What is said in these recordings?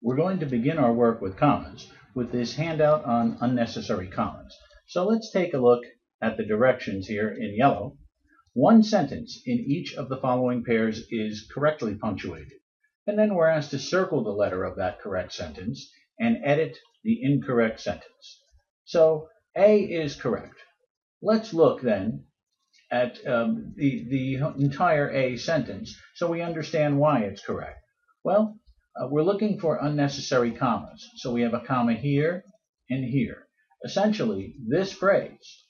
We're going to begin our work with commas with this handout on unnecessary commas. So let's take a look at the directions here in yellow. One sentence in each of the following pairs is correctly punctuated, and then we're asked to circle the letter of that correct sentence and edit the incorrect sentence. So A is correct. Let's look then at the entire A sentence so we understand why it's correct. Well, we're looking for unnecessary commas. So we have a comma here and here. Essentially, this phrase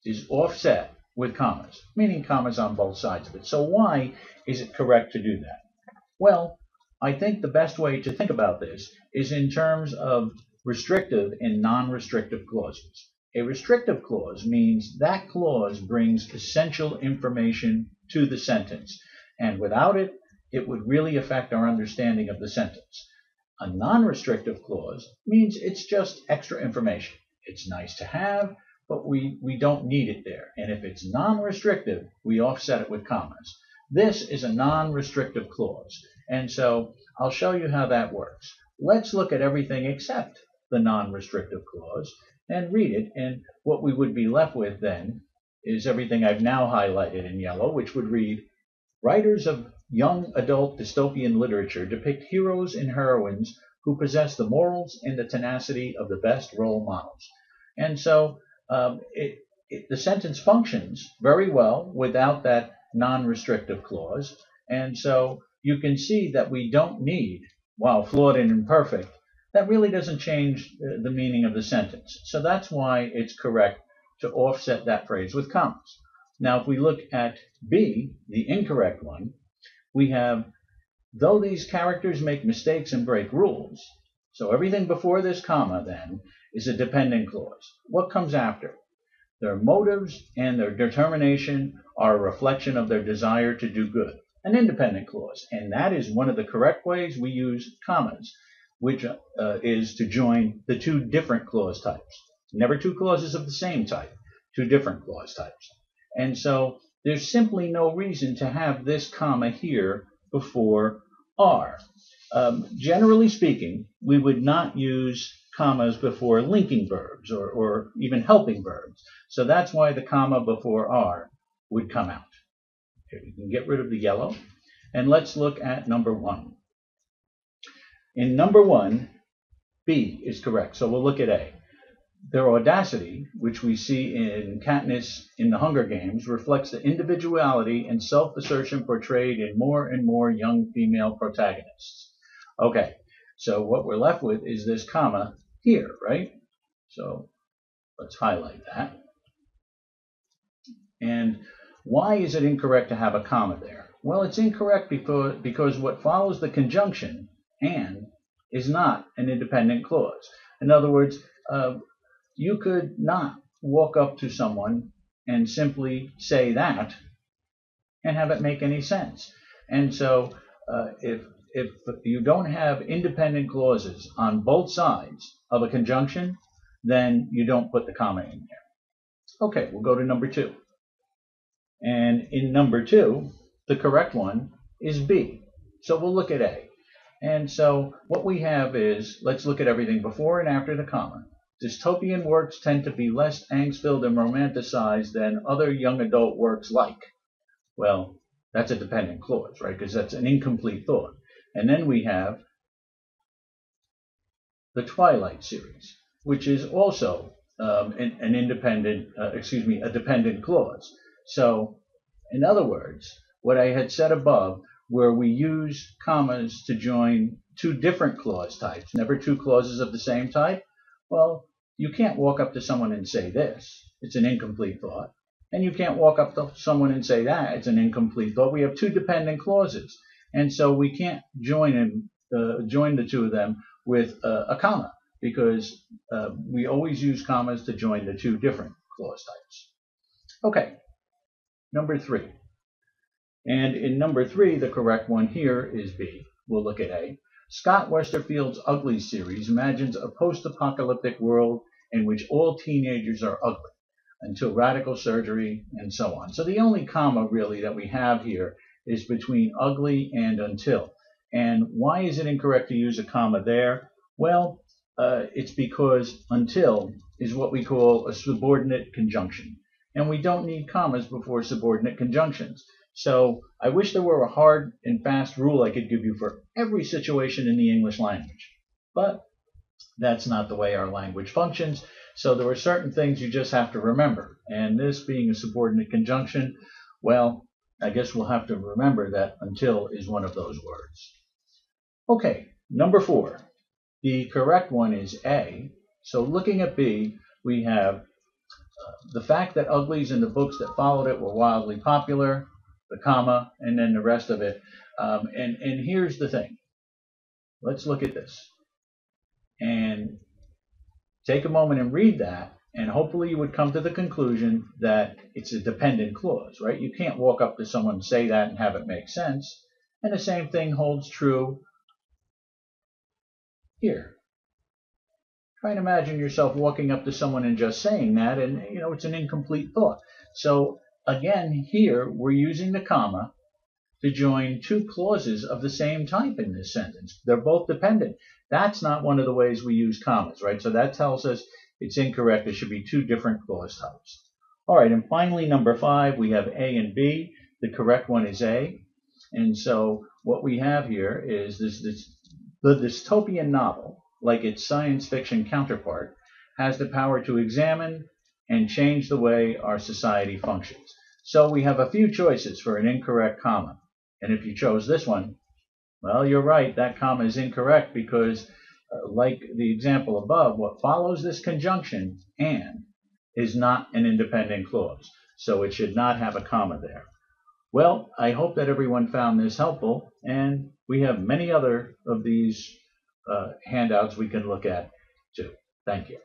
is offset with commas, meaning commas on both sides of it. So why is it correct to do that? Well, I think the best way to think about this is in terms of restrictive and non-restrictive clauses. A restrictive clause means that clause brings essential information to the sentence, and without it, it would really affect our understanding of the sentence. A non-restrictive clause means it's just extra information. It's nice to have, but we don't need it there. And if it's non-restrictive, we offset it with commas. This is a non-restrictive clause, and so I'll show you how that works. Let's look at everything except the non-restrictive clause and read it, and what we would be left with then is everything I've now highlighted in yellow, which would read, writers of young adult dystopian literature depict heroes and heroines who possess the morals and the tenacity of the best role models. And so the sentence functions very well without that non-restrictive clause, and so you can see that we don't need, while flawed and imperfect, that really doesn't change the meaning of the sentence. So that's why it's correct to offset that phrase with commas. Now, if we look at B, the incorrect one, we have, though these characters make mistakes and break rules. So everything before this comma, then, is a dependent clause. What comes after? Their motives and their determination are a reflection of their desire to do good. An independent clause. And that is one of the correct ways we use commas, which is to join the two different clause types. Never two clauses of the same type, two different clause types. And so there's simply no reason to have this comma here before are. Generally speaking, we would not use commas before linking verbs or even helping verbs. So that's why the comma before are would come out. Okay, we can get rid of the yellow. And let's look at number 1. In number 1, B is correct. So we'll look at A. Their audacity, which we see in Katniss in the Hunger Games, reflects the individuality and self-assertion portrayed in more and more young female protagonists. Okay, so what we're left with is this comma here, right? So let's highlight that. And why is it incorrect to have a comma there? Well, it's incorrect because what follows the conjunction and is not an independent clause. In other words, you could not walk up to someone and simply say that and have it make any sense. And so if you don't have independent clauses on both sides of a conjunction, then you don't put the comma in there. Okay, we'll go to number 2. And in number 2, the correct one is B. So we'll look at A. And so what we have is, let's look at everything before and after the comma. Dystopian works tend to be less angst-filled and romanticized than other young adult works like. Well, that's a dependent clause, right? Because that's an incomplete thought. And then we have the Twilight series, which is also a dependent clause. So, in other words, what I had said above, where we use commas to join two different clause types, never two clauses of the same type, well, you can't walk up to someone and say this. It's an incomplete thought. And you can't walk up to someone and say that. It's an incomplete thought. We have two dependent clauses. And so we can't join the two of them with a comma, because we always use commas to join the two different clause types. Okay, number 3. And in number 3, the correct one here is B. We'll look at A. Scott Westerfeld's Ugly series imagines a post-apocalyptic world in which all teenagers are ugly until radical surgery and so on. So the only comma really that we have here is between ugly and until. And why is it incorrect to use a comma there? Well, it's because until is what we call a subordinate conjunction. And we don't need commas before subordinate conjunctions. So I wish there were a hard and fast rule I could give you for every situation in the English language. But that's not the way our language functions. So there are certain things you just have to remember. And this being a subordinate conjunction, well, I guess we'll have to remember that until is one of those words. Okay, number 4. The correct one is A. So looking at B, we have the fact that uglies in the books that followed it were wildly popular, the comma, and then the rest of it. And here's the thing. Let's look at this. And take a moment and read that, and hopefully you would come to the conclusion that it's a dependent clause, right? You can't walk up to someone and say that and have it make sense. And the same thing holds true here. Try and imagine yourself walking up to someone and just saying that, and it's an incomplete thought. So again, here we're using the comma to join two clauses of the same type in this sentence. They're both dependent. That's not one of the ways we use commas, right? So that tells us it's incorrect. There should be two different clause types. All right, and finally, number 5, we have A and B. The correct one is A. And so what we have here is the dystopian novel, like its science fiction counterpart, has the power to examine and change the way our society functions. So we have a few choices for an incorrect comma. And if you chose this one, well, you're right, that comma is incorrect because, like the example above, what follows this conjunction, and, is not an independent clause. So it should not have a comma there. Well, I hope that everyone found this helpful, and we have many other of these handouts we can look at too. Thank you.